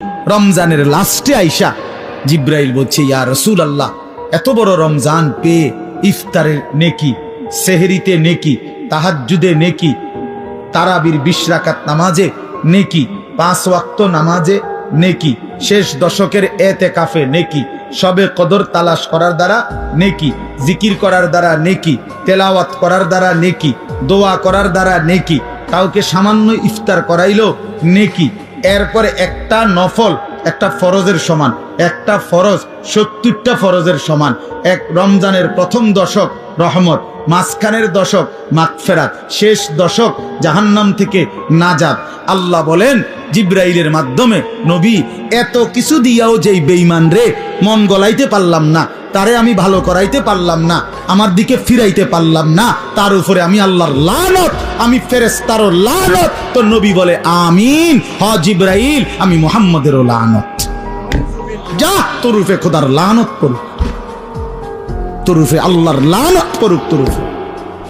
রমজানের লাস্টে আইসা জিব্রাইল বলছে, ইয়া রাসূলুল্লাহ, এত বড় রমজান পেয়ে ইফতারের নেকি, সেহরিতে নেকি, তাহাজ্জুদে নেকি, তারাবির 20 রাকাত নামাজে নেকি, 5 ওয়াক্ত নামাজে নেকি, শেষ দশকের এতেকাফে নেকি, সবে কদর তালাশ করার দ্বারা নেকি, জিকির করার দ্বারা নেকি, তেলাওয়াত করার দ্বারা নেকি, দোয়া করার দ্বারা নেকি, কাউকে সামান্য ইফতার করাইলো নেকি, এরপরে একটা নফল একটা ফরজের সমান, একটা ফরজ 70টা ফরজের সমান, এক রমজানের প্রথম দশক রহমত, মাঝখানের দশক মাগফিরাত, শেষ দশক জাহান্নাম থেকে নাজাত। আল্লাহ বলেন জিব্রাইলের মাধ্যমে, নবী এত কিছু দিয়াও যেই বেঈমান রে মন গলাইতে পারলাম না, তারে আমি ভালো করাইতে পারলাম না, আমার দিকে ফিরাইতে পারলাম না, তার উপরে আমি আল্লাহর লানত, আমি ফেরেশতারও লানত। তো নবী বলে আমিন, হ জিব্রাইল, আমি মুহাম্মদেরও লানত। যা তোর উপরে খোদার লানত করুক, তোর উপরে আল্লাহর লানত করুক তোর উপরে।